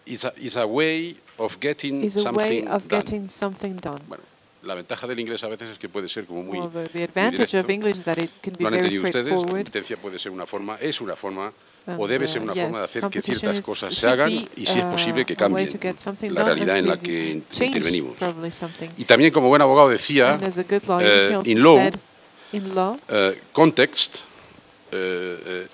is a way of getting is a way of done. getting something done. Bueno, la ventaja del inglés a veces es que puede ser como muy, Well, the muy advantage of directo. English is that it can be Lo han very entendido ustedes, la straightforward. competencia puede ser una forma, es una forma, o And, debe ser una forma de yes, hacer que competition ciertas cosas se should hagan be, y, si es posible, que a way cambien to get something la done realidad en and la to que change intervenimos. probably something. Y también, como buen abogado decía, And as a good lawyer, he also in law, said, in law, context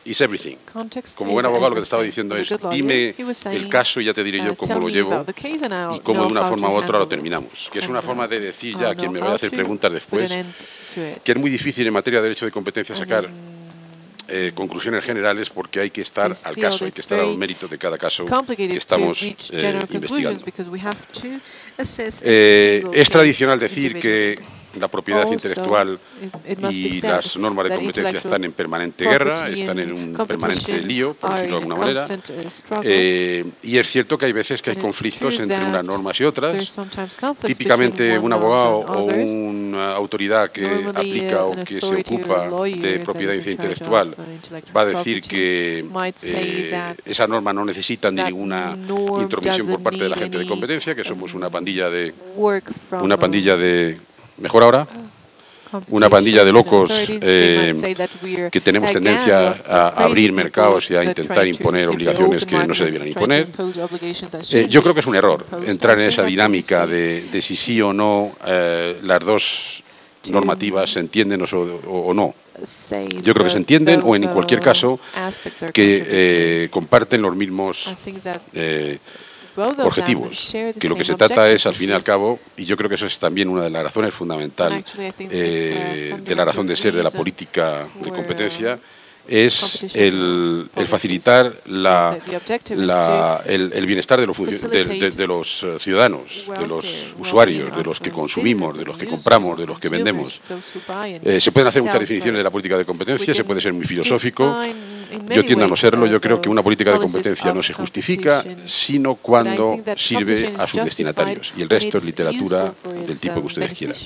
is everything. context Como is buen abogado, lo que te estaba everything. diciendo As a es, good lawyer, dime he was saying, el caso y ya te diré yo cómo tell lo me llevo about the case and I'll y cómo de know una how forma to u otra lo handle it. terminamos. Que es And, una forma de decir I'll ya a know quien me how vaya a hacer to preguntas put después, an end to it. que es muy difícil en materia de derecho de competencia And sacar in conclusiones generales porque hay que estar this al field, caso, hay que it's estar al very mérito de cada caso que complicated to estamos reach general conclusions investigando. because we have to assess every single Es case tradicional decir que individually. la propiedad Also, intelectual it must be y said las normas de that competencia intellectual están en permanente guerra, property están en and un competition permanente lío, por are decirlo de in alguna manera. constant struggle. Y es cierto que hay veces que hay And it's conflictos true entre that unas normas y there's otras. sometimes conflicts Típicamente between un one abogado laws and o others. una autoridad que Normally, aplica o an que se authority or ocupa lawyer de that propiedad is in charge intelectual of intellectual va a decir property que might say that esa norma no necesita ni that ninguna norm intromisión por doesn't parte de la need gente de any, competencia, que somos una pandilla de work from mejor ahora, una pandilla de locos que tenemos tendencia a abrir mercados y a intentar imponer obligaciones que no se debieran imponer. Yo creo que es un error entrar en esa dinámica de si sí o no las dos normativas se entienden o no. Yo creo que se entienden o en cualquier caso que comparten los mismos objetivos, que lo que se trata es, al fin y al cabo, y yo creo que eso es también una de las razones fundamentales de la razón de ser de la política de competencia, es el facilitar el bienestar de los ciudadanos, de los usuarios, de los que consumimos, de los que compramos, de los que vendemos. Se pueden hacer muchas definiciones de la política de competencia, se puede ser muy filosófico. Yo tiendo a no serlo. Yo creo que una política de competencia no se justifica, sino cuando sirve a sus destinatarios. Y el resto es literatura del tipo que ustedes quieran.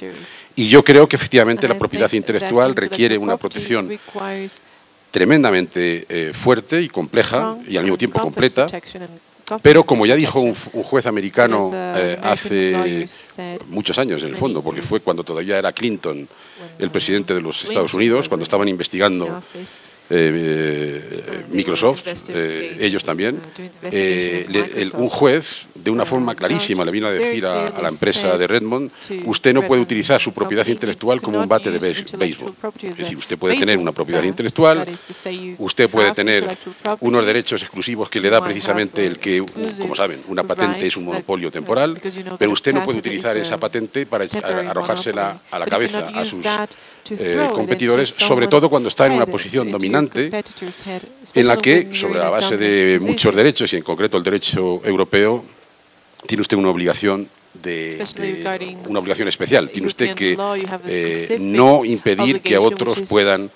Y yo creo que efectivamente la propiedad intelectual requiere una protección tremendamente fuerte y compleja y al mismo tiempo completa. Pero como ya dijo un juez americano hace muchos años, en el fondo, porque fue cuando todavía era Clinton el presidente de los Estados Unidos, cuando estaban investigando Microsoft, ellos también, un juez de una forma clarísima le vino a decir a la empresa de Redmond: usted no puede utilizar su propiedad intelectual como un bate de béisbol. Es decir, usted puede tener una propiedad intelectual, usted puede tener unos derechos exclusivos que le da precisamente el que, como saben, una patente es un monopolio temporal, pero usted no puede utilizar esa patente para arrojársela a la cabeza a sus competidores, sobre todo cuando está en una posición dominante en la que, sobre la base de muchos derechos y en concreto el derecho europeo, tiene usted una obligación especial. Tiene usted que no impedir que otros puedan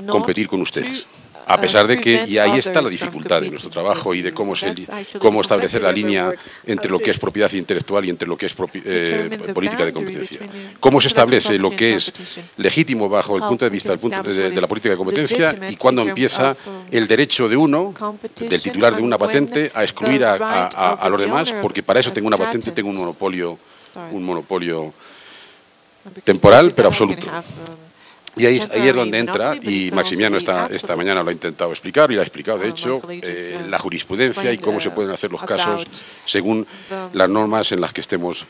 competir con ustedes. A pesar de que, y ahí está la dificultad de nuestro trabajo y de cómo establecer la línea entre lo que es propiedad intelectual y entre lo que es política de competencia. Cómo se establece lo que es legítimo bajo el punto de vista de la política de competencia y cuándo empieza el derecho de uno, del titular de una patente, a excluir a los demás, porque para eso tengo una patente, tengo un monopolio temporal, pero absoluto. Y ahí es donde entra, y Maximiano esta mañana lo ha intentado explicar, y lo ha explicado, de hecho, la jurisprudencia y cómo se pueden hacer los casos según las normas en las que estemos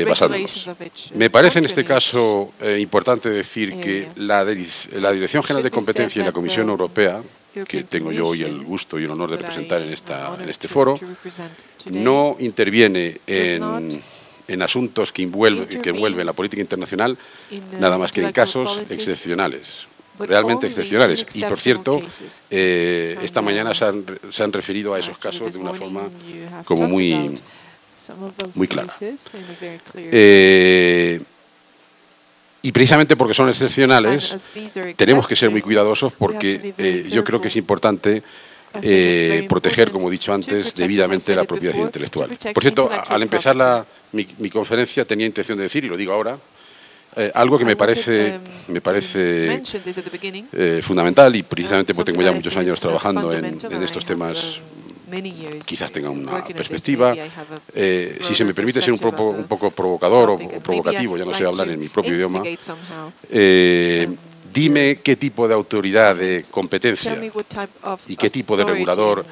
basándonos. Me parece en este caso importante decir que la Dirección General de Competencia y la Comisión Europea, que tengo yo hoy el gusto y el honor de representar en este foro, no interviene en asuntos que envuelven la política internacional, nada más que en casos excepcionales, realmente excepcionales. Y, por cierto, esta mañana se han referido a esos casos de una forma como muy clara. Y precisamente porque son excepcionales, tenemos que ser muy cuidadosos porque yo creo que es importante proteger, como he dicho antes, debidamente la propiedad intelectual. Por cierto, al empezar mi conferencia tenía intención de decir, y lo digo ahora, algo que me parece fundamental, y precisamente porque tengo ya muchos años trabajando en estos temas quizás tenga una perspectiva. Si se me permite ser un poco provocador o provocativo, ya no sé hablar en mi propio idioma, dime qué tipo de autoridad de competencia y qué tipo de regulador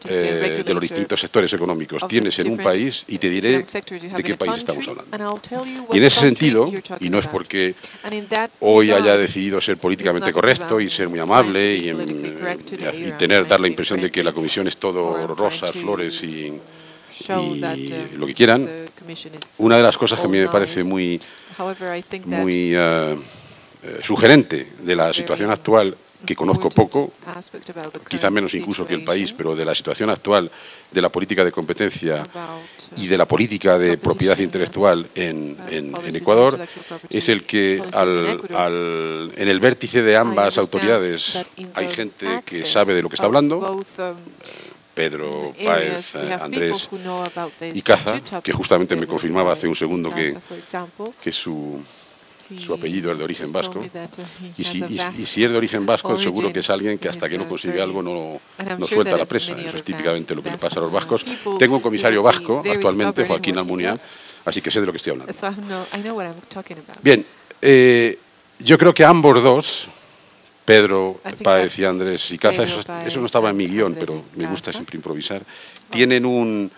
de los distintos sectores económicos tienes en un país y te diré de qué país estamos hablando. Y en ese sentido, y no es porque hoy haya decidido ser políticamente correcto y ser muy amable y dar la impresión de que la Comisión es todo rosas, flores y lo que quieran, una de las cosas que a mí me parece muy sugerente de la situación actual, que conozco poco, quizá menos incluso que el país, pero de la situación actual de la política de competencia y de la política de propiedad intelectual en Ecuador, es el que en el vértice de ambas autoridades hay gente que sabe de lo que está hablando, Pedro Páez, Andrés y Caza, que justamente me confirmaba hace un segundo que su apellido es de origen vasco, y si es de origen vasco, seguro que es alguien que hasta que no consigue algo no suelta la presa. Eso es típicamente lo que le pasa a los vascos. Tengo un comisario vasco actualmente, Joaquín Almunia, así que sé de lo que estoy hablando. Bien, yo creo que ambos dos, Pedro Páez y Andrés y Caza, eso no estaba en mi guión, pero me gusta siempre improvisar, tienen una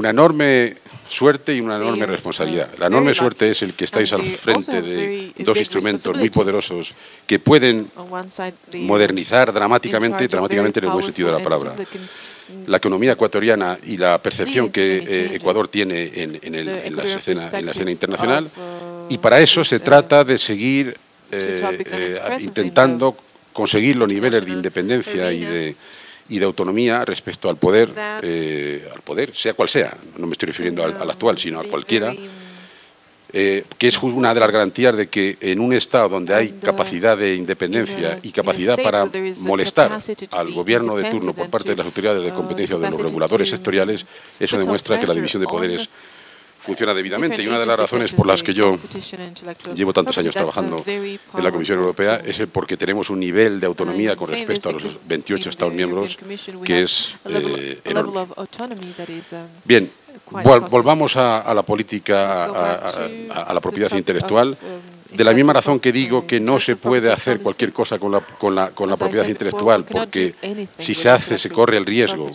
enorme suerte y una enorme responsabilidad. La enorme suerte es el que estáis al frente de dos instrumentos muy poderosos que pueden modernizar dramáticamente en el buen sentido de la palabra la economía ecuatoriana y la percepción que Ecuador tiene en la escena internacional, y para eso se trata de seguir intentando conseguir los niveles de independencia y de autonomía respecto al poder, sea cual sea. No me estoy refiriendo al actual, sino a cualquiera, que es una de las garantías de que en un Estado donde hay capacidad de independencia y capacidad para molestar al gobierno de turno por parte de las autoridades de competencia o de los reguladores sectoriales, eso demuestra que la división de poderes funciona debidamente. Y una de las razones por las que yo llevo tantos años trabajando en la Comisión Europea es porque tenemos un nivel de autonomía con respecto a los 28 Estados miembros que es enorme. Bien, volvamos a la política, a la propiedad intelectual. De la misma razón que digo que no se puede hacer cualquier cosa con la propiedad intelectual, porque si se hace se corre el riesgo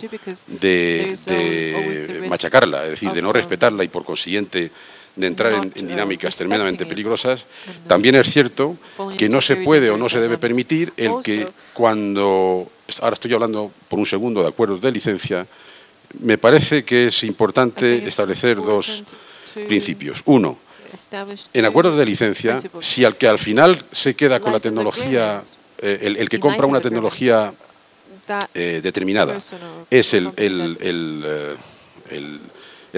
de machacarla, es decir, de no respetarla y por consiguiente de entrar en dinámicas tremendamente peligrosas. También es cierto que no se puede o no se debe permitir el que cuando, ahora estoy hablando por un segundo de acuerdos de licencia, me parece que es importante establecer dos principios. Uno, en acuerdos de licencia, si al que al final se queda con la tecnología, el que compra una tecnología determinada es el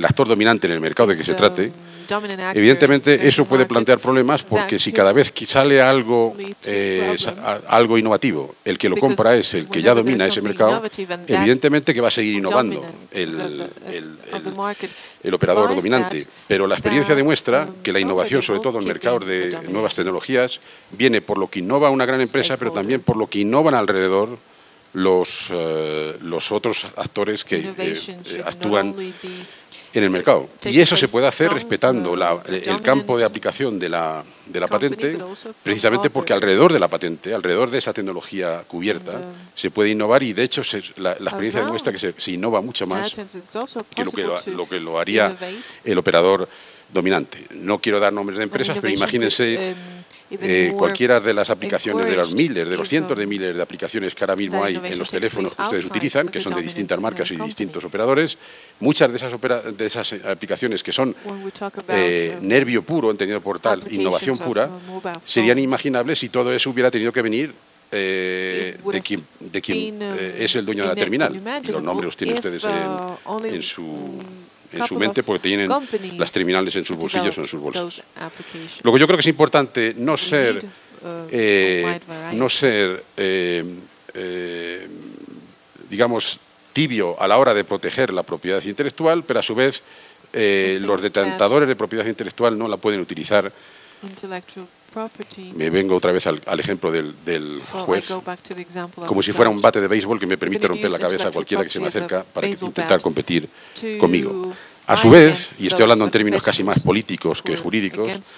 actor dominante en el mercado de que se trate, evidentemente eso puede plantear problemas, porque si cada vez que sale algo innovativo, el que lo compra es el que ya domina ese mercado, evidentemente que va a seguir innovando el operador dominante. Pero la experiencia demuestra que la innovación, sobre todo en mercados de nuevas tecnologías, viene por lo que innova una gran empresa, pero también por lo que innovan alrededor los otros actores que actúan en el mercado. Y eso se puede hacer respetando el campo de aplicación de la patente, precisamente porque alrededor de la patente, alrededor de esa tecnología cubierta, se puede innovar, y de hecho la experiencia demuestra que se innova mucho más que lo que lo haría el operador dominante. No quiero dar nombres de empresas, pero imagínense cualquiera de las aplicaciones, de los miles, de los cientos de miles de aplicaciones que ahora mismo hay en los teléfonos que ustedes utilizan, que son de distintas marcas y distintos operadores. Muchas de esas aplicaciones que son nervio puro, entendido por tal, innovación pura, serían inimaginables si todo eso hubiera tenido que venir de quien es el dueño de la terminal. Los nombres los tienen ustedes en su mente, porque tienen las terminales en sus bolsillos o en sus bolsas. Luego yo creo que es importante no ser digamos, tibio a la hora de proteger la propiedad intelectual, pero a su vez los detentadores de propiedad intelectual no la pueden utilizar Me vengo otra vez al ejemplo del juez, como si fuera un bate de béisbol que me permite romper la cabeza a cualquiera que se me acerca para intentar competir conmigo. A su vez, y estoy hablando en términos casi más políticos que jurídicos,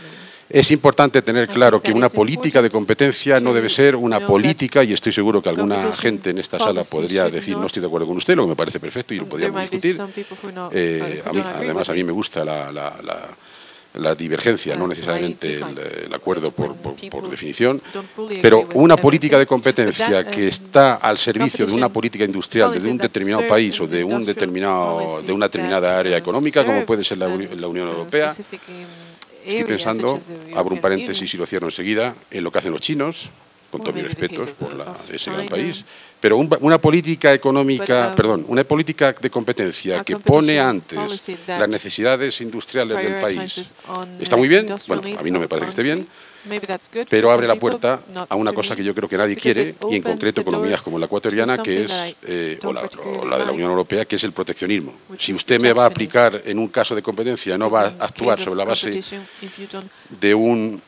es importante tener claro que una política de competencia no debe ser una política, y estoy seguro que alguna gente en esta sala podría decir no estoy de acuerdo con usted, lo que me parece perfecto y lo podríamos discutir. Además, a mí me gusta la divergencia, no necesariamente el acuerdo por definición, pero una política de competencia que está al servicio de una política industrial de un determinado país o de una determinada área económica, como puede ser la Unión Europea. Estoy pensando, abro un paréntesis y lo cierro enseguida, en lo que hacen los chinos, con todos mis respetos por ese gran país, pero una política económica, una política de competencia que pone antes las necesidades industriales del país, está muy bien, bueno, a mí no me parece que esté bien, pero abre la puerta a una cosa que yo creo que nadie quiere, y en concreto economías como la ecuatoriana, que es, o la de la Unión Europea, que es el proteccionismo. Si usted me va a aplicar en un caso de competencia, no va a actuar sobre la base de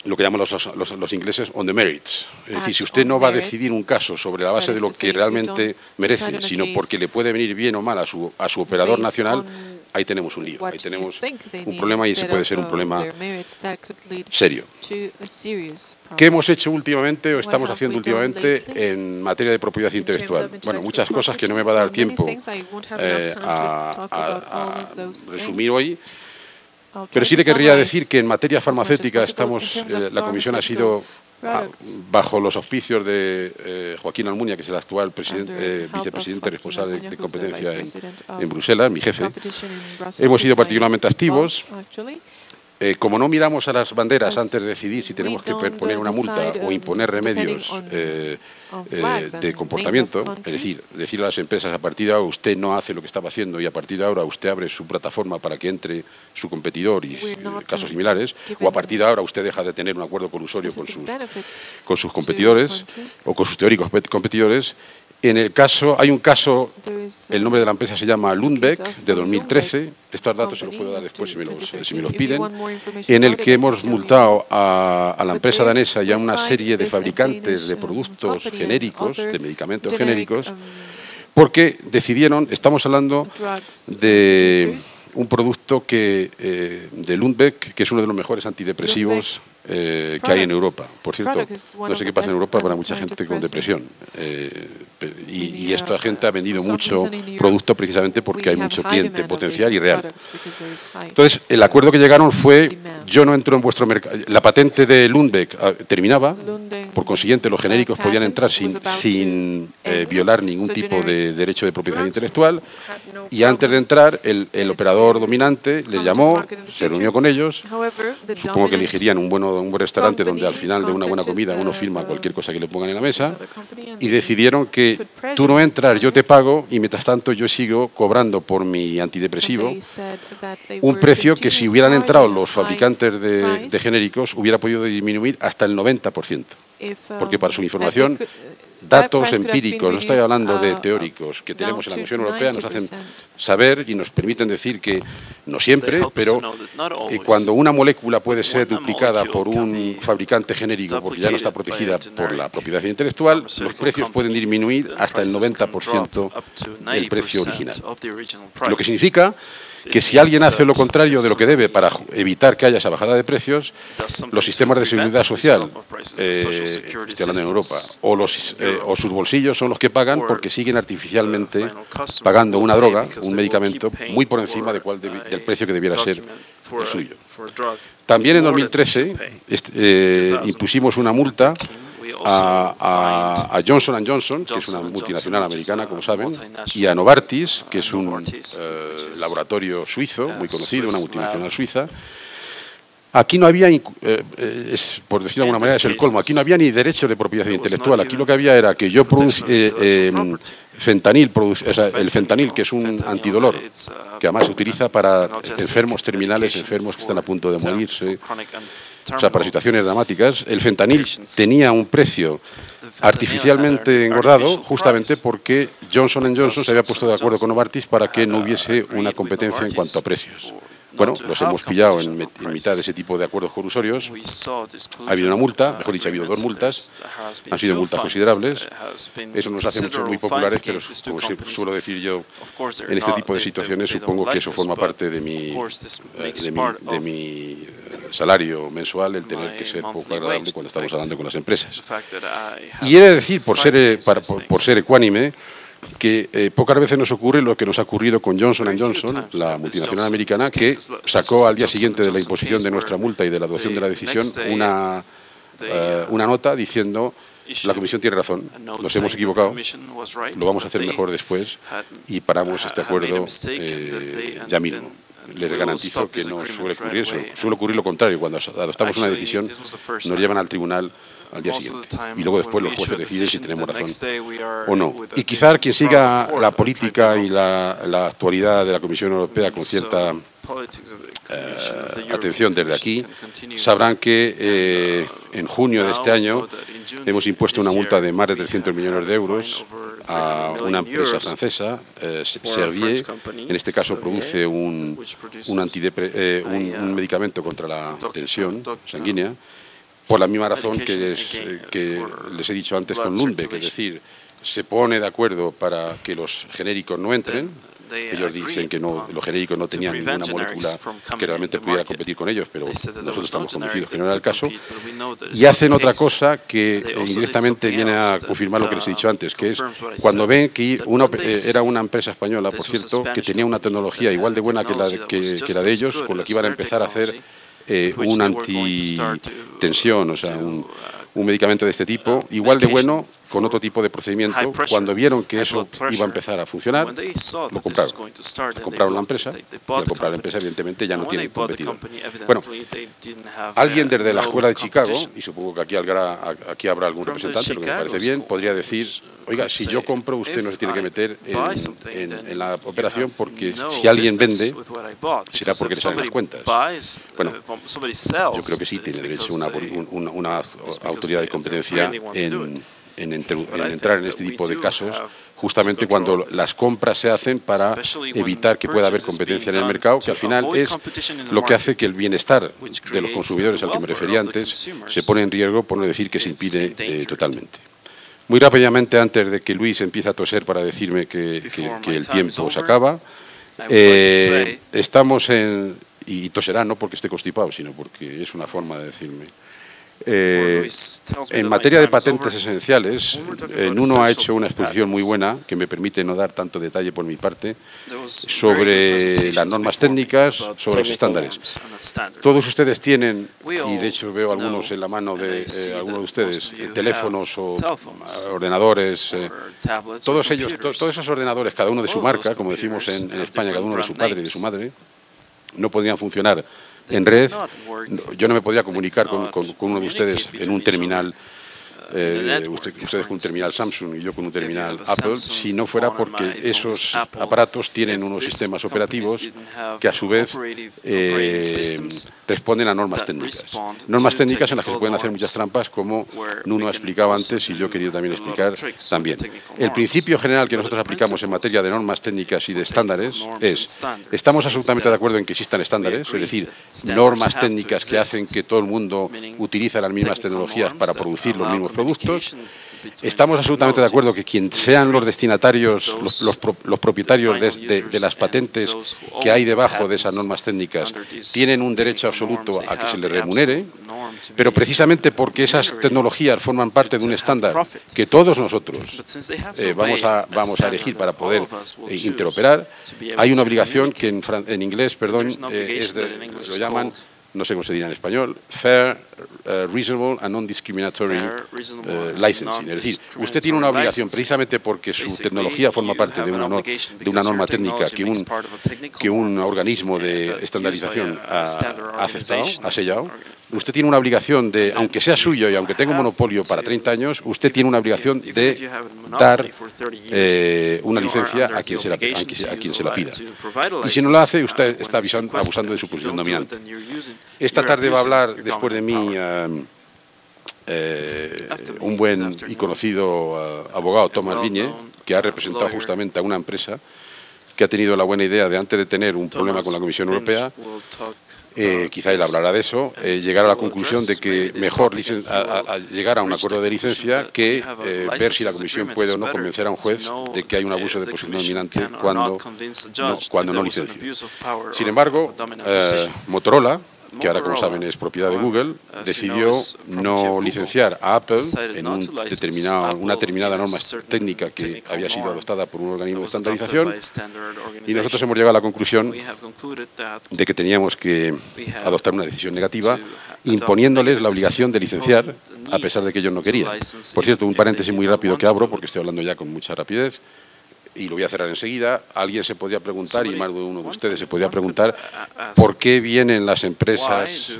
lo que llaman los ingleses on the merits. Es decir, si usted no va a decidir un caso sobre la base de lo que realmente merece, sino porque le puede venir bien o mal a su operador nacional, ahí tenemos un lío, ahí tenemos un problema, y ese puede ser un problema serio. ¿Qué hemos hecho últimamente o estamos haciendo últimamente en materia de propiedad intelectual? Bueno, muchas cosas que no me va a dar tiempo a resumir hoy. Pero sí le querría decir que en materia farmacéutica la comisión ha sido, bajo los auspicios de Joaquín Almunia, que es el actual vicepresidente responsable de competencia en Bruselas, mi jefe, hemos sido particularmente activos. Como no miramos a las banderas antes de decidir si tenemos que poner una multa o imponer remedios de comportamiento, es decir, decirle a las empresas a partir de ahora usted no hace lo que estaba haciendo y a partir de ahora usted abre su plataforma para que entre su competidor y casos similares, o a partir de ahora usted deja de tener un acuerdo colusorio con sus competidores o con sus teóricos competidores. Hay un caso, el nombre de la empresa se llama Lundbeck, de 2013, estos datos se los puedo dar después si me los piden, en el que hemos multado a la empresa danesa y a una serie de fabricantes de productos genéricos, de medicamentos genéricos, porque decidieron, estamos hablando de un producto de Lundbeck, que es uno de los mejores antidepresivos que hay en Europa. Por cierto, no sé qué pasa en Europa para mucha gente con depresión. Y esta gente ha vendido mucho producto precisamente porque hay mucho cliente potencial y real. Entonces, el acuerdo que llegaron fue, yo no entro en vuestro mercado. La patente de Lundbeck terminaba, por consiguiente los genéricos podían entrar sin violar ningún tipo de derecho de propiedad intelectual, y antes de entrar el operador dominante les llamó, se reunió con ellos, supongo que elegirían un buen restaurante donde al final de una buena comida uno firma cualquier cosa que le pongan en la mesa, y decidieron que tú no entras, yo te pago, y mientras tanto yo sigo cobrando por mi antidepresivo un precio que si hubieran entrado los fabricantes de genéricos hubiera podido disminuir hasta el 90%. Porque para su información, datos empíricos, no estoy hablando de teóricos, que tenemos en la Comisión Europea, nos hacen saber y nos permiten decir que, no siempre, pero cuando una molécula puede ser duplicada por un fabricante genérico porque ya no está protegida por la propiedad intelectual, los precios pueden disminuir hasta el 90% del precio original. Lo que significa que si alguien hace lo contrario de lo que debe para evitar que haya esa bajada de precios, los sistemas de seguridad social, estoy hablando en Europa, o sus bolsillos son los que pagan porque siguen artificialmente pagando una droga, un medicamento, muy por encima del precio que debiera ser el suyo. También en 2013 impusimos una multa a Johnson & Johnson, que es una multinacional americana, como saben, y a Novartis, que es un laboratorio suizo, muy conocido, una multinacional suiza. Aquí no había, por decirlo de alguna manera, es el colmo, aquí no había ni derecho de propiedad intelectual, aquí lo que había era que yo el fentanil, que es un antidolor, que además se utiliza para enfermos terminales, enfermos que están a punto de morirse, o sea, para situaciones dramáticas. El fentanil tenía un precio artificialmente engordado justamente porque Johnson & Johnson se había puesto de acuerdo con Novartis para que no hubiese una competencia en cuanto a precios. Bueno, los hemos pillado en mitad de ese tipo de acuerdos colusorios. Ha habido una multa, mejor dicho, ha habido 2 multas. Han sido multas considerables. Eso nos hace mucho muy populares, pero como suelo decir yo, en este tipo de situaciones supongo que eso forma parte de mi salario mensual, el tener que ser poco agradable cuando estamos hablando con las empresas. Y he de decir, por ser ecuánime, que pocas veces nos ocurre lo que nos ha ocurrido con Johnson & Johnson, la multinacional americana, que sacó al día siguiente de la imposición de nuestra multa y de la adopción de la decisión una nota diciendo: la Comisión tiene razón, nos hemos equivocado, lo vamos a hacer mejor después y paramos este acuerdo ya mismo. Les garantizo que no suele ocurrir eso. Suele ocurrir lo contrario. Cuando adoptamos una decisión, nos llevan al tribunal al día siguiente. Y luego después los jueces deciden si tenemos razón o no. Y quizá quien siga la política y la actualidad de la Comisión Europea con cierta atención desde aquí, sabrán que en junio de este año hemos impuesto una multa de más de 300 millones de euros a una empresa francesa, Servier. En este caso produce un medicamento contra la tensión sanguínea, por la misma razón que les he dicho antes con Lundbeck, es decir, se pone de acuerdo para que los genéricos no entren. Ellos dicen que no, los genéricos no tenían ninguna molécula que realmente pudiera competir con ellos, pero nosotros estamos convencidos que no era el caso. Y hacen otra cosa que indirectamente viene a confirmar lo que les he dicho antes, que es cuando ven que era una empresa española, por cierto, que tenía una tecnología igual de buena que la de ellos, con lo que iban a empezar a hacer un antitensión, o sea, un medicamento de este tipo, igual de bueno, con otro tipo de procedimiento. Cuando vieron que eso iba a empezar a funcionar, lo compraron. Compraron la empresa, y al comprar la empresa, evidentemente, ya no tienen competidor. Bueno, alguien desde la Escuela de Chicago, y supongo que aquí habrá algún representante, lo que me parece bien, podría decir: oiga, si yo compro, usted no se tiene que meter en la operación, porque si alguien vende, será porque le salen las cuentas. Bueno, yo creo que sí tiene derecho una autoridad de competencia en entrar en este tipo de casos, justamente cuando las compras se hacen para evitar que pueda haber competencia en el mercado, que al final es lo que hace que el bienestar de los consumidores, al que me refería antes, se pone en riesgo, por no decir que se impide totalmente. Muy rápidamente, antes de que Luis empiece a toser para decirme que el tiempo se acaba, estamos y toserá no porque esté constipado, sino porque es una forma de decirme. En materia de patentes esenciales, Nuno ha hecho una exposición muy buena, que me permite no dar tanto detalle por mi parte, sobre las normas técnicas, sobre los estándares. Todos ustedes tienen, y de hecho veo algunos en la mano de algunos de ustedes, teléfonos o ordenadores, todos esos ordenadores, cada uno de su marca, como decimos en España, cada uno de su padre y de su madre, no podrían funcionar en red. Yo no me podría comunicar con uno de ustedes en un terminal, ustedes con un terminal Samsung y yo con un terminal Apple, si no fuera porque esos aparatos tienen unos sistemas operativos que a su vez responden a normas técnicas. Normas técnicas en las que se pueden hacer muchas trampas, como Nuno ha explicado antes y yo he querido también explicar también. El principio general que nosotros aplicamos en materia de normas técnicas y de estándares es: estamos absolutamente de acuerdo en que existan estándares, es decir, normas técnicas que hacen que todo el mundo utilice las mismas tecnologías para producir los mismos productos. Estamos absolutamente de acuerdo que quien sean los destinatarios, los propietarios de las patentes que hay debajo de esas normas técnicas, tienen un derecho absoluto a que se les remunere, pero precisamente porque esas tecnologías forman parte de un estándar que todos nosotros vamos a elegir para poder interoperar, hay una obligación que en inglés, perdón, lo llaman, no sé cómo se dirá en español, Fair, Reasonable and Non-Discriminatory Licensing. Es decir, usted tiene una obligación, precisamente porque su tecnología forma parte de una norma técnica que un organismo de estandarización ha aceptado, ha sellado. Usted tiene una obligación de, aunque sea suyo y aunque tenga un monopolio para 30 años, usted tiene una obligación de dar una licencia a quien se la pida. Y si no la hace, usted está abusando de su posición dominante. Esta tarde va a hablar, después de mí, un buen y conocido abogado, Tomás Viñe, que ha representado justamente a una empresa que ha tenido la buena idea de, antes de tener un problema con la Comisión Europea, quizá él hablará de eso, llegar a la conclusión de que mejor llegar a un acuerdo de licencia que ver si la Comisión puede o no convencer a un juez de que hay un abuso de posición dominante cuando no licencia. Sin embargo, Motorola, que ahora, como saben, es propiedad de Google, decidió no licenciar a Apple en una determinada norma técnica que había sido adoptada por un organismo de estandarización, y nosotros hemos llegado a la conclusión de que teníamos que adoptar una decisión negativa imponiéndoles la obligación de licenciar, a pesar de que ellos no querían. Por cierto, un paréntesis muy rápido que abro, porque estoy hablando ya con mucha rapidez, y lo voy a cerrar enseguida. Alguien se podría preguntar, y más de uno de ustedes se podría preguntar, ¿por qué vienen las empresas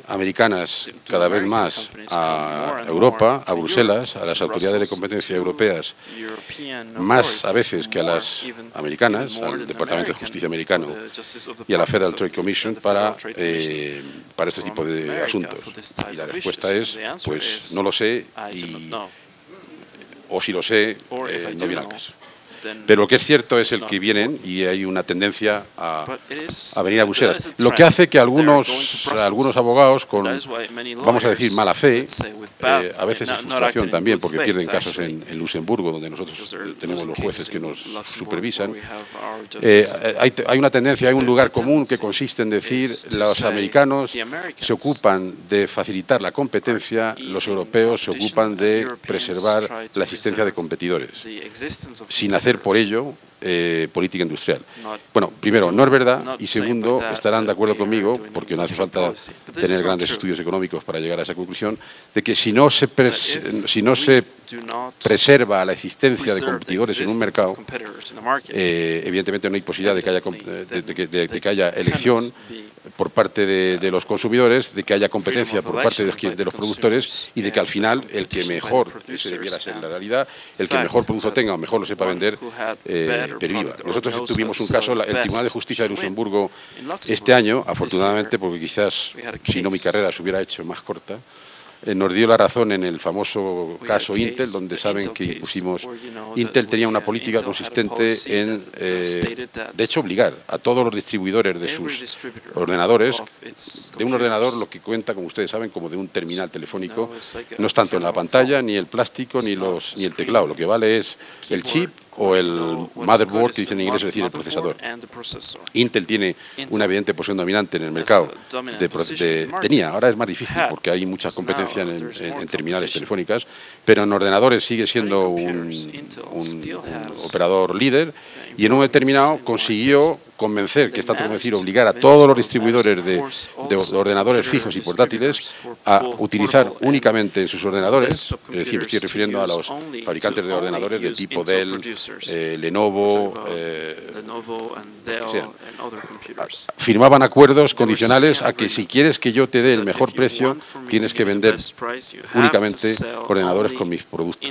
americanas cada vez más a Europa, a Bruselas, a las autoridades de competencia europeas, más a veces que a las americanas, al Departamento de Justicia americano y a la Federal Trade Commission para este tipo de asuntos? Y la respuesta es, pues no lo sé, o si lo sé, no viene al caso. Pero lo que es cierto es el que vienen, y hay una tendencia a venir a Bruselas. Lo que hace que algunos abogados, con, vamos a decir, mala fe, a veces es frustración también, porque pierden casos en Luxemburgo, donde nosotros tenemos los jueces que nos supervisan. Hay una tendencia, hay un lugar común que consiste en decir: los americanos se ocupan de facilitar la competencia, los europeos se ocupan de preservar la existencia de competidores, sin hacer por ello política industrial. Bueno, primero, no es verdad, y segundo, estarán de acuerdo conmigo, porque no hace falta tener grandes estudios económicos para llegar a esa conclusión, de que si no se preserva la existencia de competidores en un mercado, evidentemente no hay posibilidad de que haya elección por parte de los consumidores, de que haya competencia por parte de los productores, y de que al final el que mejor, ese debiera ser la realidad, el que mejor producto tenga o mejor lo sepa vender, perviva. Nosotros tuvimos un caso, el Tribunal de Justicia de Luxemburgo este año, afortunadamente, porque quizás si no mi carrera se hubiera hecho más corta, nos dio la razón en el famoso caso Intel, donde saben que Intel tenía una política consistente en, de hecho, obligar a todos los distribuidores de sus ordenadores, de un ordenador, lo que cuenta, como ustedes saben, como de un terminal telefónico, no es tanto en la pantalla, ni el plástico, ni el teclado, lo que vale es el chip o el motherboard, que dicen en inglés, es decir, el procesador. Intel tiene una evidente posición dominante en el mercado. Ahora es más difícil porque hay mucha competencia en terminales telefónicas, pero en ordenadores sigue siendo un operador líder, y en un determinado consiguió convencer, que es tanto como decir, obligar a todos los distribuidores de ordenadores fijos y portátiles a utilizar únicamente en sus ordenadores, es decir, me estoy refiriendo a los fabricantes de ordenadores de tipo Dell, Lenovo, firmaban acuerdos condicionales a que si quieres que yo te dé el mejor precio, tienes que vender únicamente ordenadores con mis productos,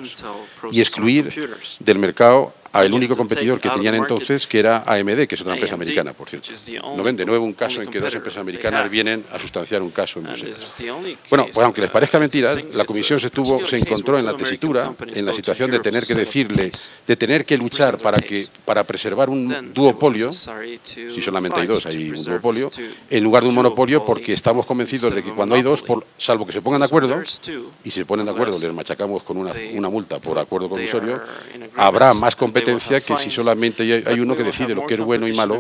y excluir del mercado al único competidor que tenían entonces, que era AMD, que es otra empresa americana, por cierto. No ven de nuevo un caso en que dos empresas americanas vienen a sustanciar un caso en Bruselas. Bueno, pues aunque les parezca mentira, la Comisión se encontró en la tesitura, en la situación de tener que decirle, de tener que luchar para preservar un duopolio, si solamente hay dos, hay un duopolio, en lugar de un monopolio, porque estamos convencidos de que cuando hay dos, salvo que se pongan de acuerdo, y si se ponen de acuerdo les machacamos con una multa por acuerdo condisorio, habrá más competencia que si solamente hay uno que decide lo que es bueno y malo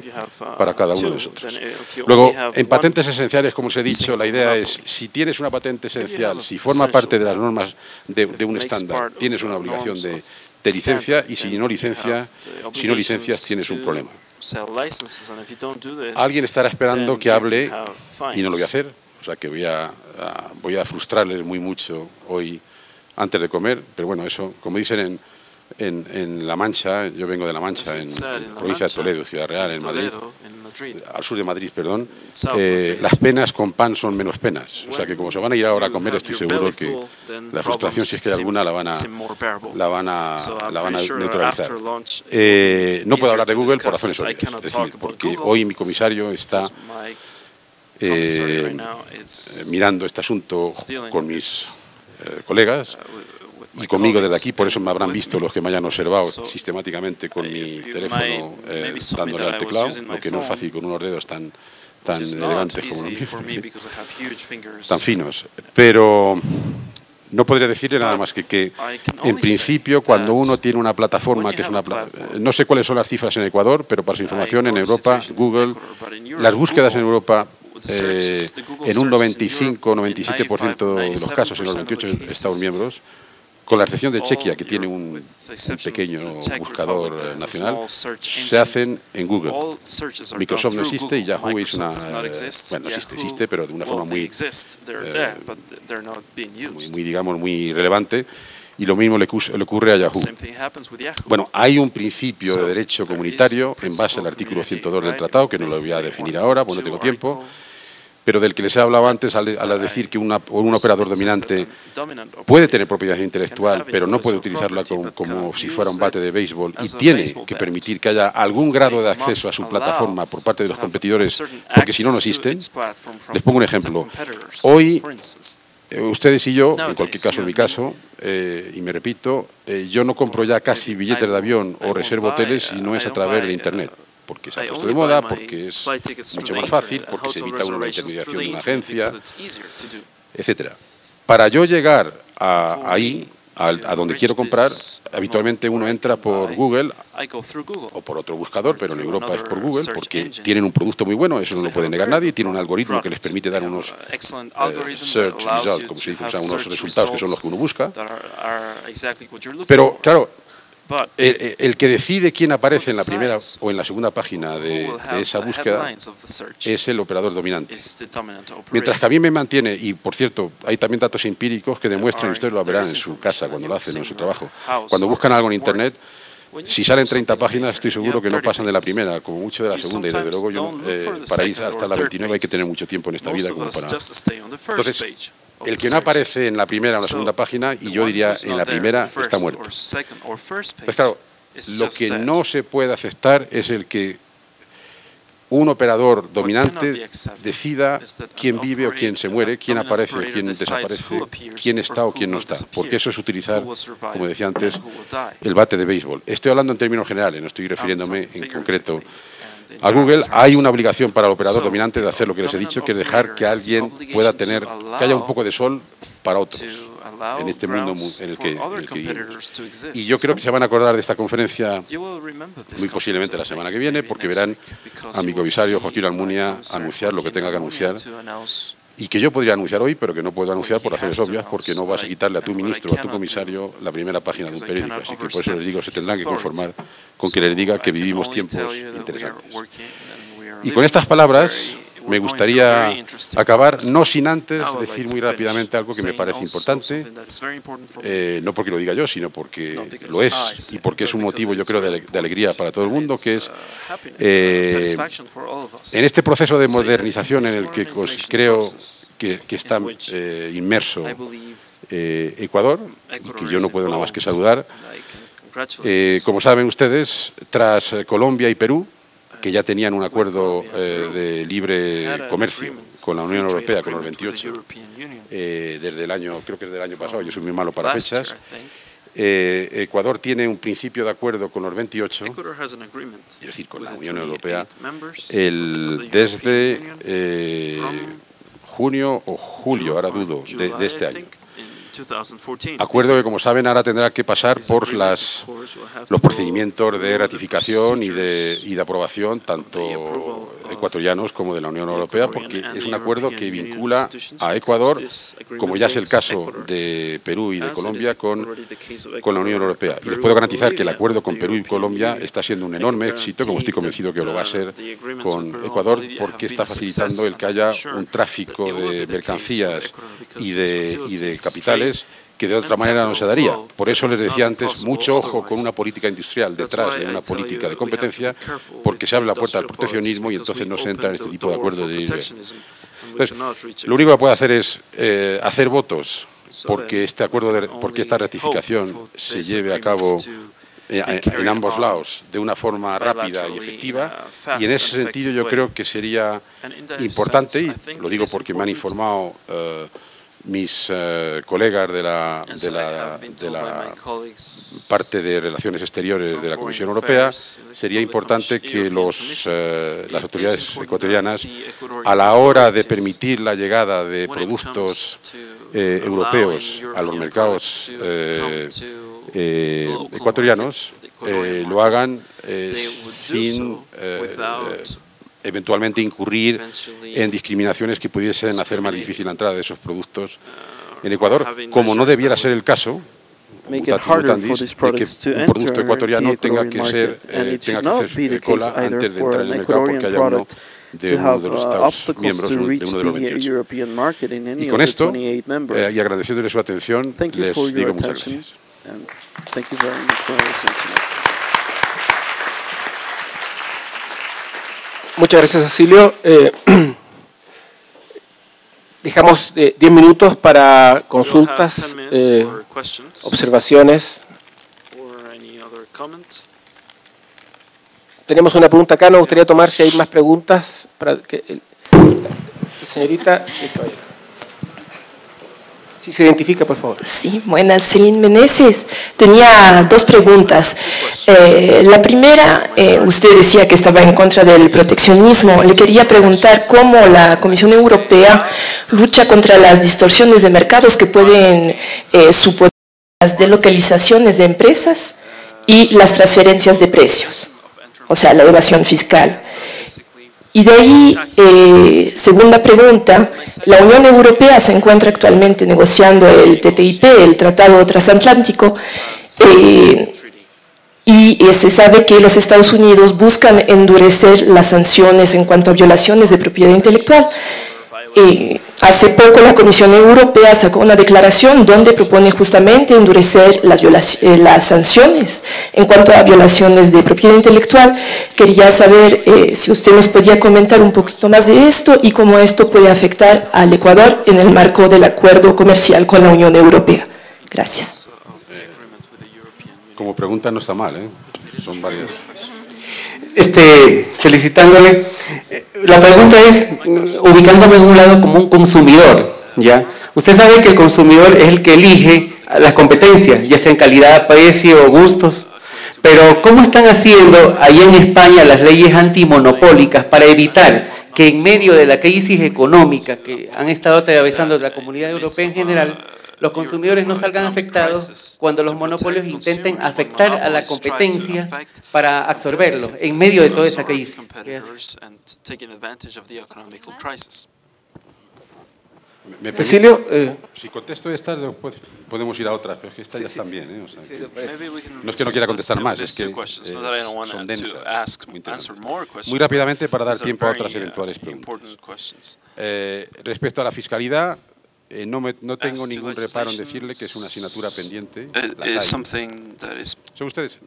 para cada uno de nosotros. Luego, en patentes esenciales, como os he dicho, la idea es, si tienes una patente esencial, si forma parte de las normas de un estándar, tienes una obligación de licencia, y si no licencias, tienes un problema. Alguien estará esperando que hable, y no lo voy a hacer, o sea que voy a frustrarles muy mucho hoy antes de comer, pero bueno, eso, como dicen en La Mancha, yo vengo de La Mancha, en provincia de Toledo, Ciudad Real, en Madrid, al sur de Madrid, perdón, las penas con pan son menos penas. O sea que como se van a ir ahora a comer, estoy seguro que la frustración, si es que hay alguna, la van a neutralizar. No puedo hablar de Google por razones obvias, es decir, porque hoy mi comisario está mirando este asunto con mis colegas, y conmigo desde aquí, por eso me habrán visto los que me hayan observado sistemáticamente con mi teléfono dándole al teclado, lo que no es fácil con unos dedos tan elegantes como los míos, tan finos. Pero no podría decirle nada más que en principio, cuando uno tiene una plataforma que es una no sé cuáles son las cifras en Ecuador, pero para su información, en Europa, Google, las búsquedas en Europa, en un 95-97% de los casos, en los 28 Estados miembros, con la excepción de Chequia, que tiene un pequeño buscador nacional, se hacen en Google. Microsoft no existe y Yahoo es una... bueno, existe, pero de una forma muy, digamos, muy relevante. Y lo mismo le ocurre a Yahoo. Bueno, hay un principio de derecho comunitario en base al artículo 102 del tratado, que no lo voy a definir ahora, pues no tengo tiempo, pero del que les he hablado antes al decir que un operador dominante puede tener propiedad intelectual, pero no puede utilizarla como si fuera un bate de béisbol, y tiene que permitir que haya algún grado de acceso a su plataforma por parte de los competidores, porque si no, no existen. Les pongo un ejemplo. Hoy, ustedes y yo, en cualquier caso, en mi caso, y me repito, yo no compro ya casi billetes de avión o reservo hoteles si no es a través de Internet. Porque se ha puesto de moda, porque es mucho más fácil, porque se evita una intermediación de una agencia, etcétera. Para yo llegar ahí, a donde quiero comprar, habitualmente uno entra por Google o por otro buscador, pero en Europa es por Google, porque tienen un producto muy bueno, eso no lo puede negar nadie, tiene un algoritmo que les permite dar unos search results, como se dice, o sea, unos resultados que son los que uno busca. Pero, claro, el que decide quién aparece en la primera o en la segunda página de esa búsqueda es el operador dominante. Mientras que a mí me mantiene, y por cierto, hay también datos empíricos que demuestran, y ustedes lo verán en su casa cuando lo hacen en su trabajo, cuando buscan algo en Internet, si salen 30 páginas, estoy seguro que no pasan de la primera, como mucho de la segunda, y desde luego yo, para ir hasta la 29 hay que tener mucho tiempo en esta vida como para... Entonces, el que no aparece en la primera o en la segunda página, y yo diría en la primera, está muerto. Pues claro, lo que no se puede aceptar es el que un operador dominante decida quién vive o quién se muere, quién aparece o quién desaparece, quién está o quién no está, porque eso es utilizar, como decía antes, el bate de béisbol. Estoy hablando en términos generales, no estoy refiriéndome en concreto a Google. Hay una obligación para el operador dominante de hacer lo que les he dicho, que es dejar que alguien pueda tener, que haya un poco de sol para otros en este mundo en el que vivimos. Y yo creo que se van a acordar de esta conferencia muy posiblemente la semana que viene, porque verán a mi comisario Joaquín Almunia anunciar lo que tenga que anunciar, y que yo podría anunciar hoy, pero que no puedo anunciar por razones obvias, porque no vas a quitarle a tu ministro o a tu comisario la primera página de un periódico. Así que por eso les digo, se tendrán que conformar con que les diga que vivimos tiempos interesantes. Y con estas palabras me gustaría acabar, no sin antes decir muy rápidamente algo que me parece importante, no porque lo diga yo, sino porque lo es, y porque es un motivo, yo creo, de alegría para todo el mundo, que es en este proceso de modernización en el que creo que está inmerso Ecuador, y que yo no puedo nada más que saludar. Como saben ustedes, tras Colombia y Perú, que ya tenían un acuerdo de libre comercio con la Unión Europea, con los 28, desde el año, creo que es del año pasado, yo soy muy malo para fechas. Ecuador tiene un principio de acuerdo con los 28, es decir, con la Unión Europea, desde junio o julio, ahora dudo, de este año. Acuerdo que, como saben, ahora tendrá que pasar por los procedimientos de ratificación y de aprobación, tanto ecuatorianos como de la Unión Europea, porque es un acuerdo que vincula a Ecuador, como ya es el caso de Perú y de Colombia, con la Unión Europea. Y les puedo garantizar que el acuerdo con Perú y Colombia está siendo un enorme éxito, como estoy convencido que lo va a ser con Ecuador, porque está facilitando el que haya un tráfico de mercancías y de capitales que de otra manera no se daría. Por eso les decía antes, mucho ojo con una política industrial detrás de una política de competencia, porque se abre la puerta al proteccionismo y entonces no se entra en este tipo de acuerdos de libre. Entonces, lo único que puede hacer es hacer votos porque este acuerdo, porque esta ratificación se lleve a cabo en ambos lados de una forma rápida y efectiva, y en ese sentido yo creo que sería importante, y lo digo porque me han informado mis colegas de la parte de Relaciones Exteriores de la Comisión Europea, sería importante que las autoridades ecuatorianas, a la hora de permitir la llegada de productos europeos a los mercados ecuatorianos, lo hagan sin eventualmente incurrir en discriminaciones que pudiesen hacer más difícil la entrada de esos productos en Ecuador, como no debiera ser el caso, de que un producto ecuatoriano tenga que hacer cola antes de entrar en el mercado porque haya uno de los Estados miembros de uno de los 28. Y con esto, y agradeciéndole su atención, les digo muchas gracias. Muchas gracias, Cecilio. Dejamos 10 minutos para consultas, observaciones. Tenemos una pregunta acá, nos gustaría tomar si hay más preguntas. Para que señorita, si se identifica, por favor. Sí, buenas, Celine Meneses. Tenía dos preguntas. La primera, usted decía que estaba en contra del proteccionismo. Le quería preguntar cómo la Comisión Europea lucha contra las distorsiones de mercados que pueden suponer las delocalizaciones de empresas y las transferencias de precios, o sea, la evasión fiscal. Y de ahí, segunda pregunta, la Unión Europea se encuentra actualmente negociando el TTIP, el Tratado Transatlántico, y se sabe que los Estados Unidos buscan endurecer las sanciones en cuanto a violaciones de propiedad intelectual. Hace poco la Comisión Europea sacó una declaración donde propone justamente endurecer las sanciones en cuanto a violaciones de propiedad intelectual. Quería saber si usted nos podía comentar un poquito más de esto y cómo esto puede afectar al Ecuador en el marco del acuerdo comercial con la Unión Europea. Gracias. Como pregunta no está mal, son varias. Felicitándole. La pregunta es, ubicándome en un lado como un consumidor, ¿ya? Usted sabe que el consumidor es el que elige las competencias, ya sea en calidad, precio o gustos, pero ¿cómo están haciendo ahí en España las leyes antimonopólicas para evitar que en medio de la crisis económica que han estado atravesando la comunidad europea en general, los consumidores no salgan afectados cuando los monopolios intenten afectar a la competencia para absorberlo en medio de toda esa crisis? Cecilio, si contesto esta, podemos ir a otras, pero es que estas ya están bien. O sea, no es que no quiera contestar más, es que son densas, muy rápidamente para dar tiempo a otras eventuales preguntas. Respecto a la fiscalidad, no tengo ningún reparo en decirle que es una asignatura pendiente. Son ustedes.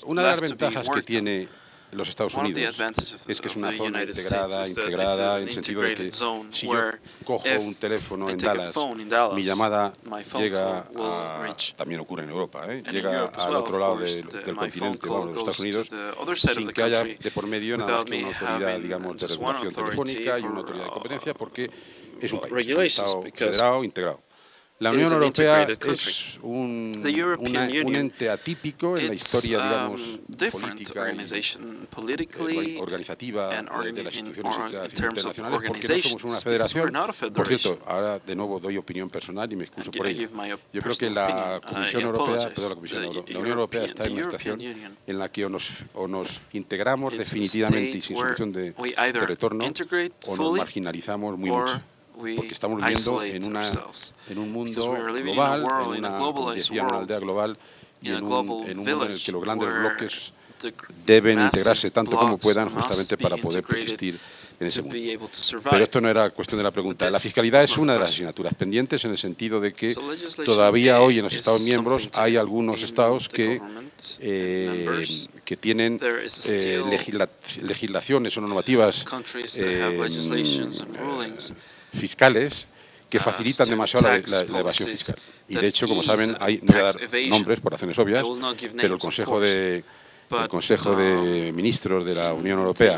Una de las ventajas que tiene los Estados Unidos es que es una zona integrada en el sentido de que si yo cojo un teléfono en Dallas, mi llamada llega también ocurre en Europa, llega al otro lado del continente, los Estados Unidos, sin que haya de por medio nada más que una autoridad, digamos, de regulación telefónica y una autoridad de competencia, porque es un país, un Estado federado, integrado. La Unión Europea es un ente atípico en la historia, digamos, política y organizativa de las instituciones internacionales, porque no somos una federación. Por cierto, ahora de nuevo doy opinión personal y me excuso por ello. Yo creo que la Unión Europea está en una situación en la que o nos integramos definitivamente y sin solución de retorno, o nos marginalizamos muy mucho. Porque estamos viviendo en un mundo global, como decía, una aldea global, y en un mundo en el que los grandes bloques deben integrarse tanto como puedan justamente para poder persistir en ese mundo. Pero esto no era cuestión de la pregunta. La fiscalidad es una de las asignaturas pendientes en el sentido de que todavía hoy en los Estados miembros hay algunos estados que tienen legislaciones o normativas fiscales que facilitan demasiado la evasión fiscal. Y de hecho, como saben, no voy a dar nombres por razones obvias, pero el Consejo de el Consejo de Ministros de la Unión Europea,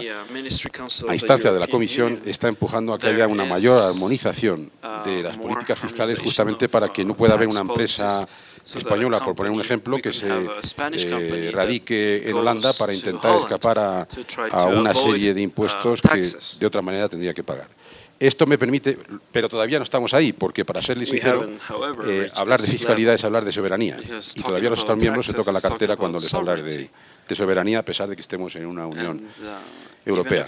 a instancia de la Comisión, está empujando a que haya una mayor armonización de las políticas fiscales, justamente para que no pueda haber una empresa española, por poner un ejemplo, que se radique en Holanda para intentar escapar a una serie de impuestos que de otra manera tendría que pagar. Esto me permite, pero todavía no estamos ahí, porque para serles sincero, hablar de fiscalidad es hablar de soberanía. Y todavía a los Estados miembros se toca la cartera cuando les hablar de soberanía, a pesar de que estemos en una Unión Europea.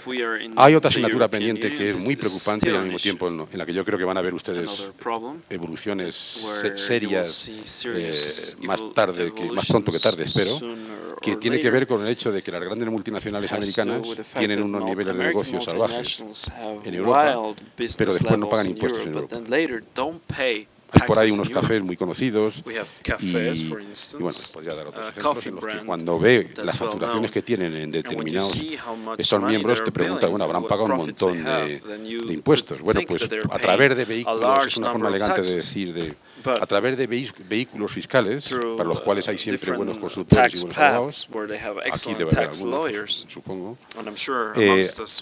Hay otra asignatura pendiente que es muy preocupante y al mismo tiempo en la que yo creo que van a ver ustedes evoluciones serias más pronto que tarde, espero, que tiene que ver con el hecho de que las grandes multinacionales americanas tienen unos niveles de negocios salvajes en Europa, pero después no pagan impuestos en Europa. Hay por ahí unos cafés muy conocidos y bueno, podría dar otros ejemplos en los que cuando ve las facturaciones que tienen en determinados estos miembros te pregunta, bueno, habrán pagado un montón de impuestos. Bueno, pues a través de vehículos, es una forma elegante de decir, a través de vehículos fiscales, para los cuales hay siempre buenos consultores y buenos abogados, aquí debe haber algunos, supongo,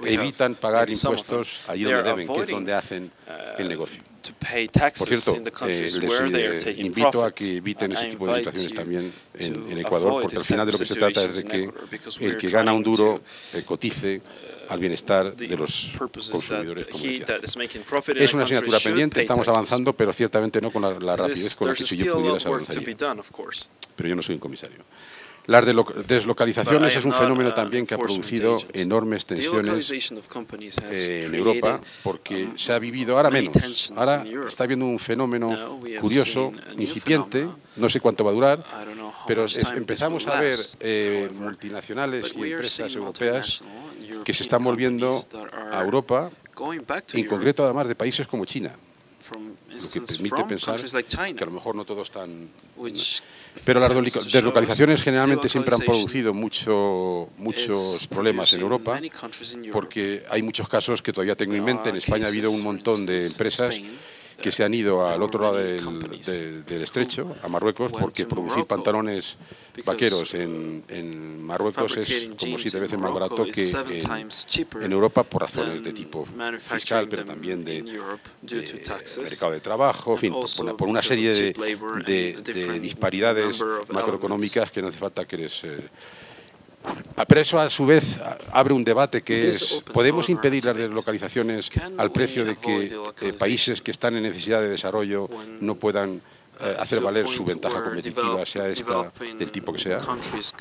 evitan pagar impuestos allí donde deben, que es donde hacen el negocio. Por cierto, les invito a que eviten ese tipo de situaciones también en Ecuador, porque al final de lo que se trata es de que el que gana un duro cotice al bienestar de los consumidores comerciales. Es una asignatura pendiente, estamos avanzando, pero ciertamente no con la rapidez con la que si yo pudiera se avanzaría. Pero yo no soy un comisario. Las deslocalizaciones es un fenómeno también que ha producido enormes tensiones en Europa, porque se ha vivido, ahora menos, ahora está habiendo un fenómeno curioso, incipiente, no sé cuánto va a durar, pero empezamos a ver multinacionales y empresas europeas que se están volviendo a Europa, en concreto además de países como China, lo que permite pensar que a lo mejor no todos están... Pero las deslocalizaciones generalmente siempre han producido muchos problemas en Europa, porque hay muchos casos que todavía tengo en mente. En España ha habido un montón de empresas que se han ido al otro lado del estrecho, a Marruecos, porque producir pantalones vaqueros en Marruecos es como 7 veces más barato que en Europa, por razones de tipo fiscal, pero también de mercado de trabajo, en fin, por una serie de disparidades macroeconómicas que no hace falta que les... Pero eso a su vez abre un debate que es, ¿podemos impedir las deslocalizaciones al precio de que países que están en necesidad de desarrollo no puedan hacer valer su ventaja competitiva, sea esta del tipo que sea?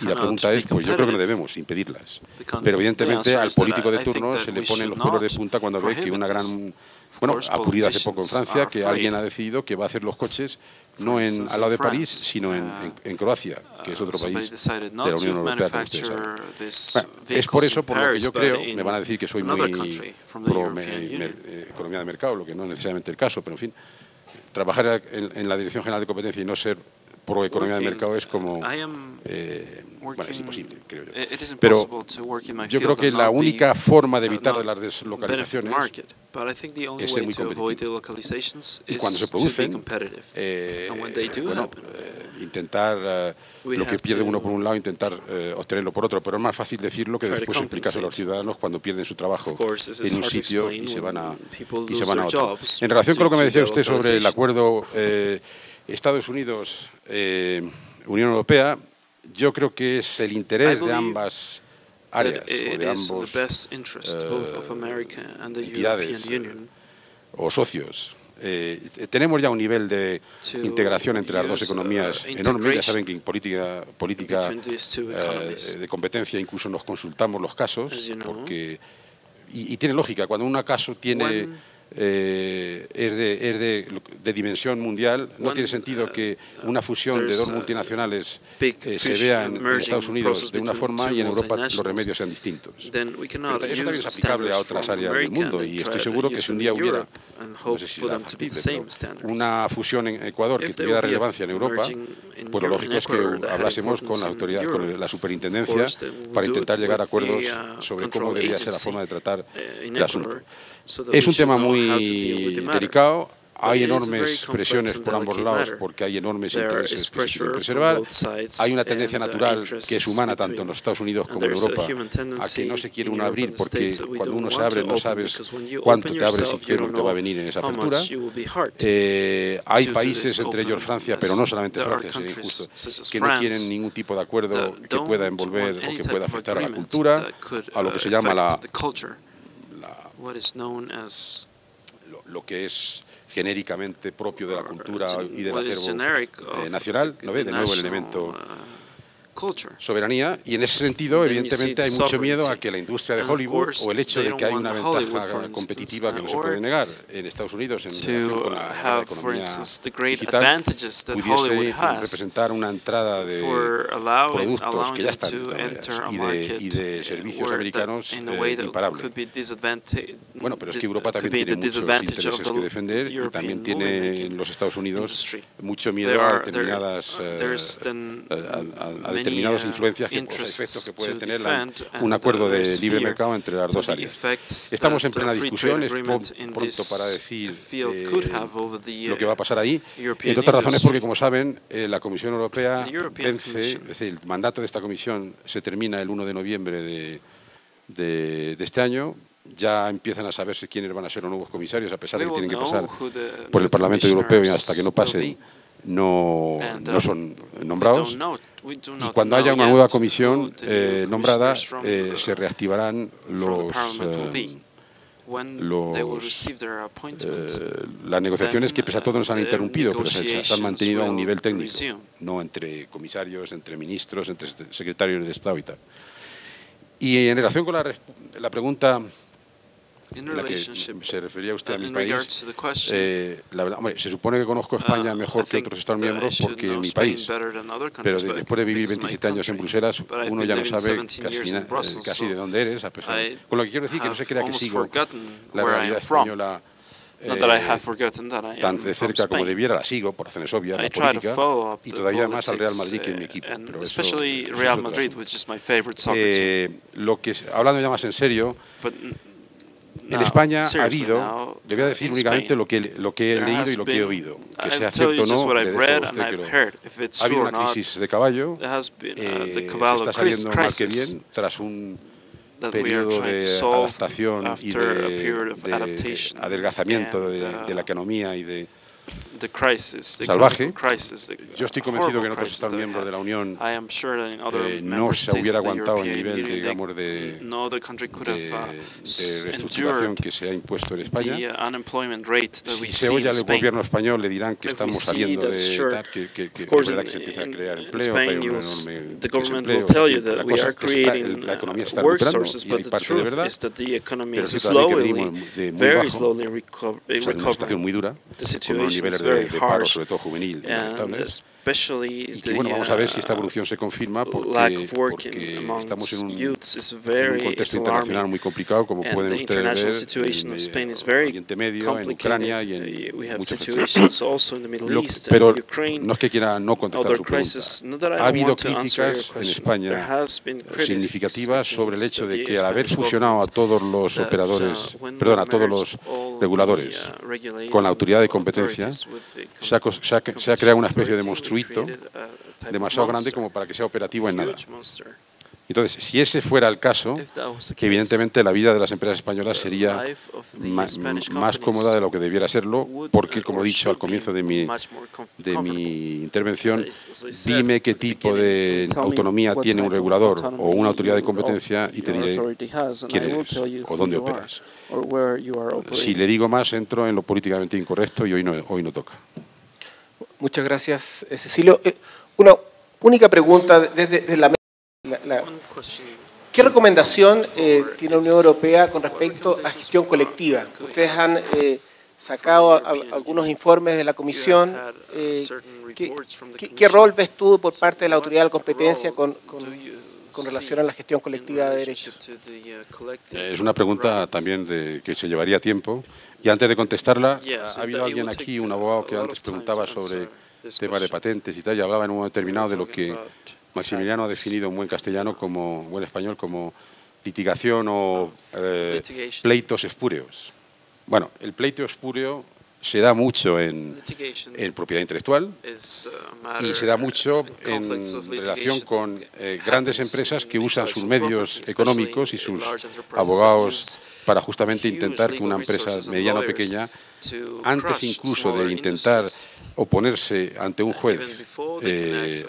Y la pregunta es, pues yo creo que no debemos impedirlas. Pero evidentemente al político de turno se le ponen los pelos de punta cuando ve que una gran... Bueno, ha ocurrido hace poco en Francia que alguien ha decidido que va a hacer los coches no al lado de París, sino en Croacia, que es otro país de la Unión Europea, como ustedes saben. Bueno, es por eso por lo que yo creo, me van a decir que soy muy pro economía de mercado, lo que no es necesariamente el caso, pero en fin, trabajar en la Dirección General de Competencia y no ser pro economía de mercado es como... bueno, es imposible, creo yo. Pero yo creo que la única forma de evitar las deslocalizaciones es ser muy competitivo. Y cuando se producen, intentar lo que pierde uno por un lado, intentar obtenerlo por otro. Pero es más fácil decirlo que después explicarse a los ciudadanos cuando pierden su trabajo en un sitio y se van a otro. En relación con lo que me decía usted sobre el acuerdo Estados Unidos, Unión Europea, yo creo que es el interés de ambas áreas, o de ambos entidades o socios. Tenemos ya un nivel de integración entre las dos economías enorme. Ya saben que en política de competencia incluso nos consultamos los casos, porque y tiene lógica. Cuando un caso tiene... es de dimensión mundial, no tiene sentido que una fusión de dos multinacionales se vea en Estados Unidos de una forma y en Europa los remedios sean distintos. Pero eso también es aplicable a otras áreas del mundo y estoy seguro que si un día hubiera, no sé si será factible, pero una fusión en Ecuador que tuviera relevancia en Europa, pues lo lógico es que hablásemos con la autoridad, con la superintendencia, para intentar llegar a acuerdos sobre cómo debería ser la forma de tratar el asunto. Es un tema muy delicado. Hay enormes presiones por ambos lados porque hay enormes intereses que se quieren preservar. Hay una tendencia natural que es humana tanto en los Estados Unidos como en Europa a que no se quiere uno abrir porque cuando uno se abre no sabes cuánto te abres y qué es lo que te va a venir en esa apertura. Hay países, entre ellos Francia, pero no solamente Francia, sería injusto, que no quieren ningún tipo de acuerdo que pueda envolver o que pueda afectar a la cultura, a lo que se llama lo que es genéricamente propio de la cultura y del acervo nacional, ¿no ve? De nuevo el elemento soberanía, y en ese sentido evidentemente hay mucho miedo a que la industria de Hollywood o el hecho de que hay una ventaja competitiva que no se puede negar en Estados Unidos en relación con la economía digital pudiese representar una entrada de productos que ya están y de servicios americanos imparable. Bueno, pero es que Europa también tiene muchos intereses que defender y también tiene en los Estados Unidos mucho miedo a determinadas determinadas influencias que por los efectos que puede tener un acuerdo de libre mercado entre las dos áreas. Estamos en plena discusión, es pronto para decir lo que va a pasar ahí, entre otras razones porque, como saben, la Comisión Europea vence, es decir, el mandato de esta comisión se termina el 1 de noviembre de este año. Ya empiezan a saberse quiénes van a ser los nuevos comisarios, a pesar de que tienen que pasar por el Parlamento Europeo y hasta que no pasen no son nombrados. Y cuando haya una nueva comisión nombrada, se reactivarán las negociaciones que, pese a todo, no se han interrumpido, pero se han mantenido a un nivel técnico, no entre comisarios, entre ministros, entre secretarios de Estado y tal. Y en relación con la pregunta en la que se refería usted a mi país, la verdad, hombre, se supone que conozco España mejor que otros Estados miembros porque es mi país, pero después de vivir 27 años en Bruselas, uno ya no sabe casi de dónde eres, a pesar con lo que quiero decir que no se crea que sigo la realidad española tan de cerca como debiera, la sigo por razones obvias, la política, y todavía más al Real Madrid que es mi equipo. Pero hablando ya más en serio, en España ha habido, le voy a decir únicamente lo que he leído y lo que he oído, que sea cierto o no, le dejo a usted que ha habido una crisis de caballo, se está saliendo mal que bien tras un periodo de adaptación y de adelgazamiento de la economía y de salvaje. Yo estoy convencido que en otros Estados miembros de la Unión no se hubiera aguantado el nivel, digamos, de reestructuración que se ha impuesto en España. Si se oye al gobierno español, le dirán que estamos saliendo de tal, que es verdad que se empieza a crear empleo, que hay un enorme desempleo, la economía se está recuperando y hay parte de verdad, pero sí también que venimos de muy bajo, o sea, de una situación muy dura, con unos niveles de paro, sobre todo juvenil, inestables. Y que, bueno, vamos a ver si esta evolución se confirma porque estamos en un contexto internacional muy complicado, como pueden ustedes ver en Oriente Medio, en Ucrania y en muchos sectores. Pero no es que quiera no contestar su pregunta. Ha habido críticas en España significativas sobre el hecho de que al haber fusionado a todos los operadores, perdón, a todos los reguladores con la autoridad de competencia, se ha creado una especie de monstruito demasiado grande como para que sea operativo en nada. Entonces, si ese fuera el caso, que evidentemente la vida de las empresas españolas sería más cómoda de lo que debiera serlo, porque, como he dicho al comienzo de mi intervención, dime qué tipo de autonomía tiene un regulador o una autoridad de competencia y te diré quién eres o dónde operas. Si le digo más, entro en lo políticamente incorrecto y hoy no toca. Muchas gracias, Cecilio. Una única pregunta desde la mesa. ¿Qué recomendación tiene la Unión Europea con respecto a gestión colectiva? Ustedes han sacado algunos informes de la Comisión. ¿Qué rol ves tú por parte de la Autoridad de la Competencia con relación a la gestión colectiva de derechos? Es una pregunta también que se llevaría tiempo. Y antes de contestarla, ha habido alguien aquí, un abogado que antes preguntaba sobre temas de patentes y tal, y hablaba en un momento determinado de lo que Maximiliano ha definido en buen castellano, como buen español, como litigación o pleitos espúreos. Bueno, el pleito espúreo se da mucho en propiedad intelectual y se da mucho en relación con grandes empresas que usan sus medios económicos y sus abogados para justamente intentar que una empresa mediana o pequeña, antes incluso de intentar oponerse ante un juez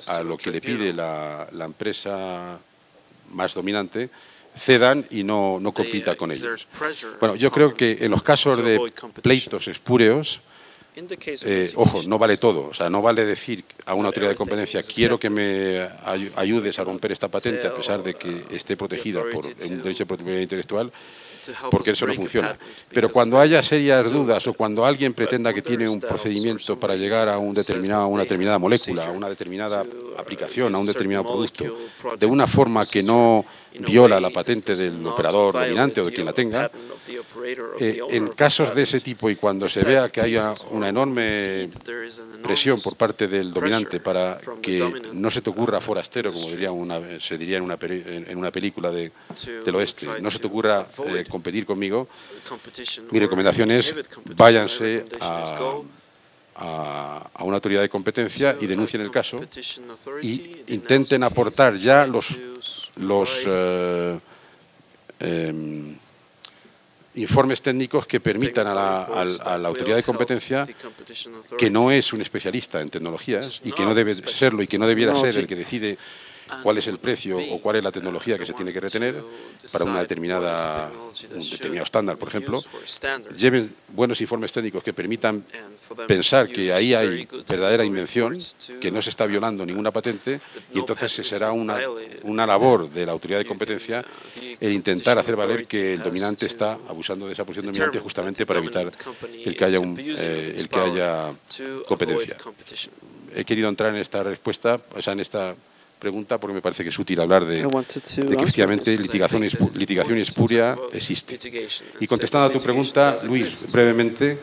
a lo que le pide la empresa más dominante, cedan y no compita con ellos. Bueno, yo creo que en los casos de pleitos espúreos, ojo, no vale todo. O sea, no vale decir a una autoridad de competencia quiero que me ayudes a romper esta patente a pesar de que esté protegida por un derecho de propiedad intelectual, porque eso no funciona. Pero cuando haya serias dudas o cuando alguien pretenda que tiene un procedimiento para llegar a una determinada molécula, a una determinada aplicación, a un determinado producto, de una forma que no viola la patente del operador dominante o de quien la tenga, en casos de ese tipo y cuando se vea que haya una enorme presión por parte del dominante para que no se te ocurra forastero, como se diría en una película del oeste, no se te ocurra competir conmigo, mi recomendación es váyanse a una autoridad de competencia y denuncien el caso y intenten aportar ya los informes técnicos que permitan a la autoridad de competencia, que no es un especialista en tecnologías y que no debe serlo y que no debiera ser el que decide cuál es el precio o cuál es la tecnología que se tiene que retener para un determinado estándar, por ejemplo, lleven buenos informes técnicos que permitan pensar que ahí hay verdadera invención, que no se está violando ninguna patente, y entonces será una labor de la autoridad de competencia el intentar hacer valer que el dominante está abusando de esa posición dominante justamente para evitar el que haya competencia. He querido entrar en esta respuesta, o sea, en esta pregunta, porque me parece que es útil hablar de que efectivamente litigación espuria existe. Y contestando a tu pregunta, Luis, brevemente, lo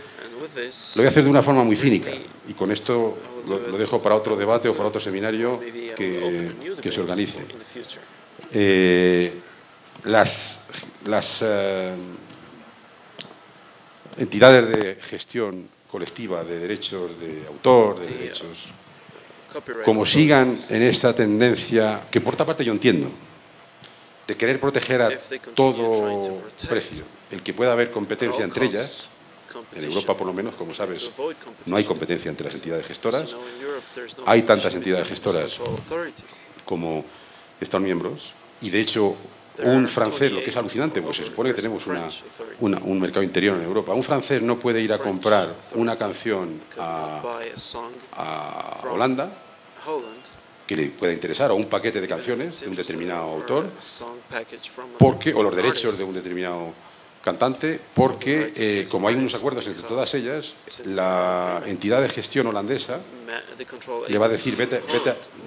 voy a hacer de una forma muy cínica, y con esto lo dejo para otro debate o para otro seminario que se organice. Las entidades de gestión colectiva de derechos de autor, de derechos, como sigan en esta tendencia, que por otra parte yo entiendo, de querer proteger a todo precio, el que pueda haber competencia entre ellas, en Europa por lo menos, como sabes, no hay competencia entre las entidades gestoras, hay tantas entidades gestoras como están miembros, y de hecho un francés, lo que es alucinante, pues se supone que tenemos un mercado interior en Europa, un francés no puede ir a comprar una canción a Holanda que le pueda interesar, o un paquete de canciones de un determinado autor, o los derechos de un determinado cantante, porque como hay unos acuerdos entre todas ellas, la entidad de gestión holandesa le va a decir, vete,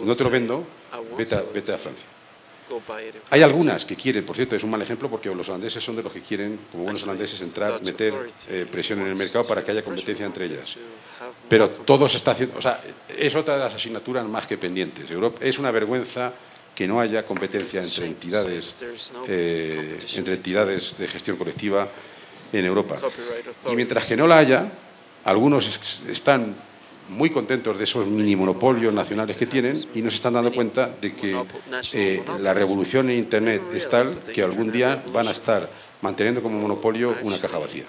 no te lo vendo, vete a Francia. Hay algunas que quieren, por cierto, es un mal ejemplo porque los holandeses son de los que quieren, como buenos holandeses, meter presión en el mercado para que haya competencia entre ellas. Pero todo se está haciendo, o sea, es otra de las asignaturas más que pendientes. Es una vergüenza que no haya competencia entre entidades de gestión colectiva en Europa. Y mientras que no la haya, algunos están muy contentos de esos mini monopolios nacionales que tienen y no se están dando cuenta de que la revolución en Internet es tal que algún día van a estar manteniendo como monopolio una caja vacía.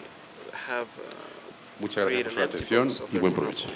Muchas gracias por su atención y buen provecho.